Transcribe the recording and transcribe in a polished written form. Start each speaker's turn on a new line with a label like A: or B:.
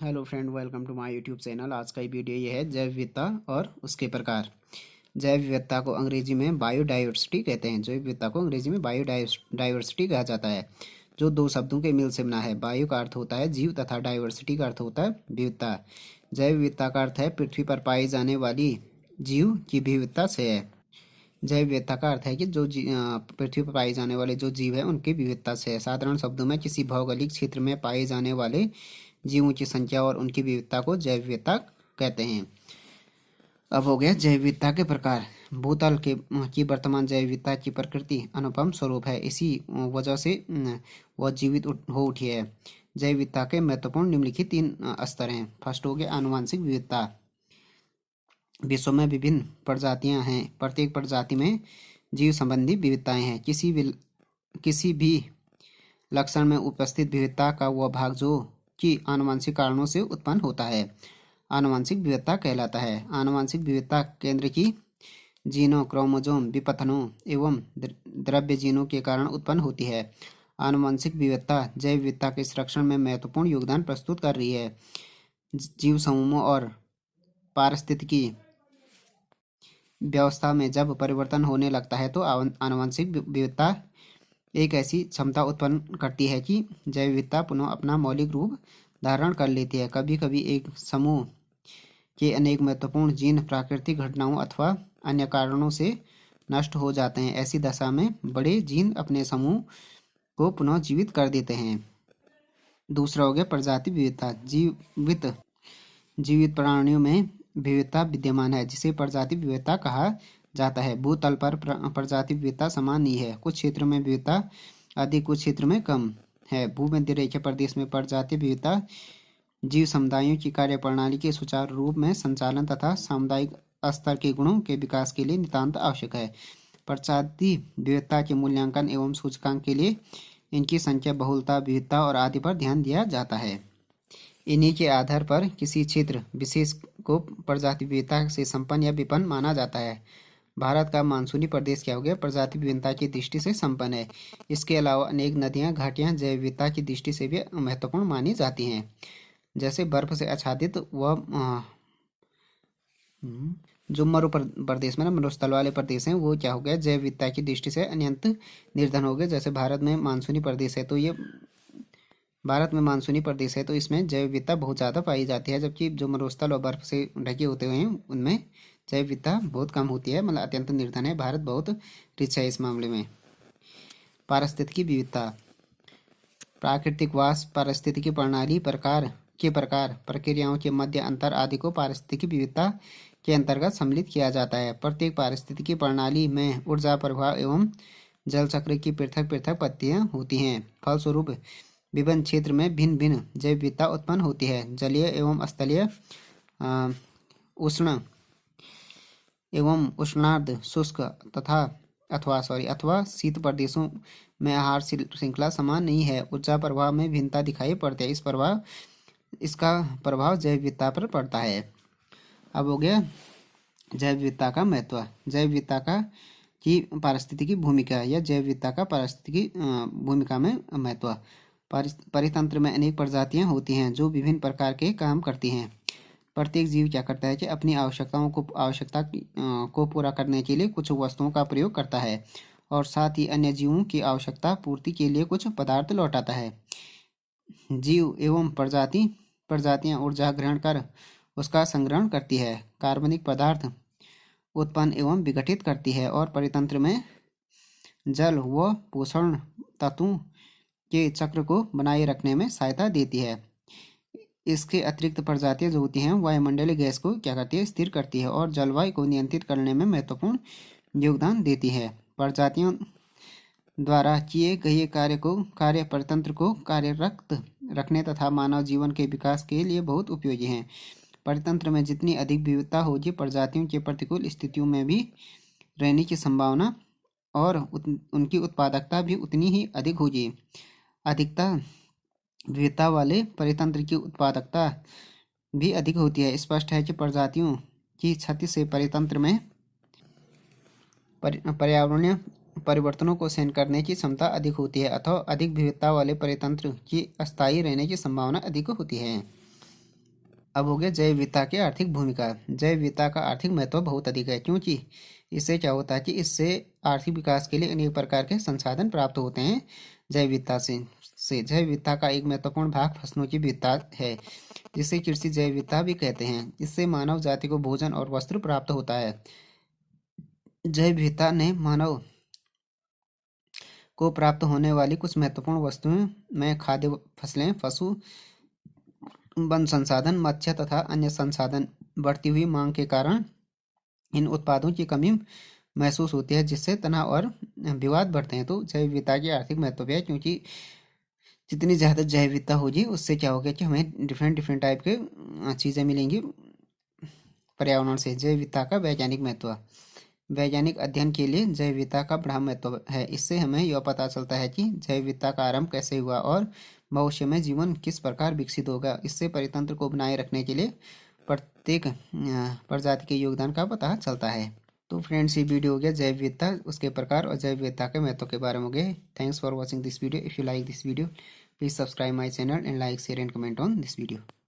A: Hello friend, welcome to my YouTube channel. आज का ये वीडियो ये है जैव विविधता और उसके प्रकार। जैव विविधता को अंग्रेजी में बायोडाइवर्सिटी कहते हैं। जैव विविधता को अंग्रेजी में बायोडाइवर्सिटी कहा जाता है, जो दो शब्दों के मिल से बना है। बायो का अर्थ होता है जीव तथा डाइवर्सिटी का अर्थ होता है विविधता। जैव विविधता का अर्थ है पृथ्वी पर पाई जाने वाली जीव की विविधता से है। जैव विविधता का अर्थ है कि पृथ्वी पर पाए जाने वाले जो जीव है उनकी विविधता से है। साधारण शब्दों में किसी भौगोलिक क्षेत्र में पाए जाने वाले जीवों की संख्या और उनकी विविधता को जैव विविधता कहते हैं। अब हो गया जैव विविधता के प्रकार। भूतल के की वर्तमान जैव विविधता की प्रकृति अनुपम स्वरूप है, इसी वजह से वह जीवित हो उठी है। जैव विविधता के महत्वपूर्ण निम्नलिखित तीन स्तर हैं। फर्स्ट हो गया आनुवंशिक विविधता। विश्व में विभिन्न प्रजातियां हैं, प्रत्येक प्रजाति में जीव संबंधी विविधताएं हैं। किसी भी लक्षण में उपस्थित विविधता का वह भाग जो कि आनुवंशिक कारणों से उत्पन्न होता है आनुवंशिक विविधता कहलाता है। आनुवंशिक विविधता केंद्र की जीनों, क्रोमोसोम विपथनों एवं द्रव्य जीनों के कारण उत्पन्न होती है। आनुवंशिक विविधता जैव विविधता के संरक्षण में महत्वपूर्ण योगदान प्रस्तुत कर रही है। जीव समूहों और पारिस्थितिकी व्यवस्था में जब परिवर्तन होने लगता है तो आनुवंशिक विविधता एक ऐसी क्षमता उत्पन्न करती है कि जैव विविधता पुनः अपना मौलिक रूप धारण कर लेती है। कभी कभी एक समूह के अनेक महत्वपूर्ण जीन प्राकृतिक घटनाओं अथवा अन्य कारणों से नष्ट हो जाते हैं। ऐसी दशा में बड़े जीन अपने समूह को पुनः जीवित कर देते हैं। दूसरा हो गया प्रजाति विविधता। जीवित प्राणियों में विविधता विद्यमान है, जिसे प्रजाति विविधता कहा जाता है। भूतल पर प्रजाति विविधता समान नहीं है। कुछ क्षेत्रों में विविधता अधिक, कुछ क्षेत्र में कम है। भूमध्य रेखीय प्रदेश में प्रजाति विविधता जीव समुदायों की कार्यप्रणाली के सुचारू रूप में संचालन तथा सामुदायिक स्तर के गुणों के विकास के लिए नितांत आवश्यक है। प्रजाति विविधता के मूल्यांकन एवं सूचकांक के लिए इनकी संख्या, बहुलता, विविधता और आदि पर ध्यान दिया जाता है। इन्हीं के आधार पर किसी क्षेत्र विशेष को प्रजाति विविधता से संपन्न या विपन्न माना जाता है। भारत का मानसूनी प्रदेश क्या हो गया? प्रजाति विविधता की दृष्टि से संपन्न है। इसके अलावा अनेक नदियां, घाटियां जैव विविधता की दृष्टि से भी महत्वपूर्ण मानी जाती हैं। जैसे बर्फ से आच्छादित व जो प्रदेश में मरुस्थल वाले प्रदेश हैं वो क्या हो गया? जैव विविधता की दृष्टि से अत्यंत निर्धन हो गए। जैसे भारत में मानसूनी प्रदेश है तो इसमें जैव विविधता बहुत ज़्यादा पाई जाती है, जबकि जो मरुस्थल और बर्फ से ढके होते हुए हैं उनमें जैव विविधता बहुत कम होती है, मतलब अत्यंत निर्धन है। भारत बहुत रिच है इस मामले में। पारिस्थितिकी विविधता। प्राकृतिक वास, पारिस्थितिकी प्रणाली प्रकार, प्रक्रियाओं के मध्य अंतर आदि को पारिस्थितिकी विविधता के अंतर्गत सम्मिलित किया जाता है। प्रत्येक पारिस्थितिकी प्रणाली में ऊर्जा प्रवाह एवं जल चक्र की पृथक पृथक पत्तियां होती हैं। फलस्वरूप विभिन्न क्षेत्र में भिन्न भिन्न जैव विविधता उत्पन्न होती है। जलीय एवं स्थलीय, उष्ण एवं उष्णार्ध, शुष्क अथवा शीत प्रदेशों में आहार श्रृंखला समान नहीं है। ऊर्जा प्रवाह में भिन्नता दिखाई पड़ती है। इसका प्रभाव जैव विविधता पर पड़ता है। अब हो गया जैव विविधता का महत्व। जैव विविधता की पारिस्थितिकी भूमिका या जैव विविधता का पारिस्थितिकी भूमिका में महत्व। परितंत्र में अनेक प्रजातियां होती हैं जो विभिन्न प्रकार के काम करती हैं। प्रत्येक जीव क्या करता है कि अपनी आवश्यकता को पूरा करने के लिए कुछ वस्तुओं का प्रयोग करता है और साथ ही अन्य जीवों की आवश्यकता पूर्ति के लिए कुछ पदार्थ लौटाता है। जीव एवं प्रजातियां ऊर्जा ग्रहण कर उसका संग्रहण करती है, कार्बनिक पदार्थ उत्पन्न एवं विघटित करती है और परितंत्र में जल व पोषण तत्वों के चक्र को बनाए रखने में सहायता देती है। इसके अतिरिक्त प्रजातियां जो होती हैं वायुमंडलीय गैस को क्या करती है? स्थिर करती है और जलवायु को नियंत्रित करने में महत्वपूर्ण योगदान देती है। प्रजातियों द्वारा किए गए कार्य परितंत्र को कार्यरत रखने तथा मानव जीवन के विकास के लिए बहुत उपयोगी हैं। परितंत्र में जितनी अधिक विविधता होगी, प्रजातियों के प्रतिकूल स्थितियों में भी रहने की संभावना और उनकी उत्पादकता भी उतनी ही अधिक होगी। अधिकता विविधता वाले परितंत्र की उत्पादकता भी अधिक होती है। स्पष्ट है कि प्रजातियों की क्षति से परितंत्र में पर्यावरणीय परिवर्तनों को सहन करने की क्षमता अधिक होती है, अथवा अधिक विविधता वाले परितंत्र की अस्थायी रहने की संभावना अधिक होती है। अब हो गया जैव विविधता की आर्थिक भूमिका। जैव विविधता का आर्थिक महत्व बहुत अधिक है, क्योंकि इससे क्या होता है कि इससे आर्थिक विकास के लिए अनेक प्रकार के संसाधन प्राप्त होते हैं। जैव विविधता से जैव विविधता का एक महत्वपूर्ण भाग फसलों की विविधता है, जिसे कृषि जैव विविधता भी कहते हैं। इससे मानव जाति को भोजन और वस्त्र प्राप्त होता है। जैव विविधता ने मानव को प्राप्त होने वाली कुछ महत्वपूर्ण वस्तुओं में खाद्य फसलें, पशु, वन संसाधन, मत्स्य तथा अन्य संसाधन। बढ़ती हुई मांग के कारण इन उत्पादों की कमी महसूस होती है, जिससे तनाव और विवाद बढ़ते हैं। तो जैव विविधता की आर्थिक महत्व भी है, क्योंकि जितनी ज़्यादा जैव विविधता होगी उससे क्या होगा कि हमें डिफरेंट डिफरेंट टाइप के चीज़ें मिलेंगी पर्यावरण से। जैव विविधता का वैज्ञानिक महत्व। वैज्ञानिक अध्ययन के लिए जैव विविधता का बड़ा महत्व है। इससे हमें यह पता चलता है कि जैव विविधता का आरंभ कैसे हुआ और भविष्य में जीवन किस प्रकार विकसित होगा। इससे परितंत्र को बनाए रखने के लिए प्रत्येक प्रजाति के योगदान का पता चलता है। तो फ्रेंड्स, ये वीडियो हो गया जैव विविधता, उसके प्रकार और जैव विविधता के महत्व के बारे में हो गए। Thanks for watching this video. If you like this video, please subscribe my channel and like, share and comment on this video.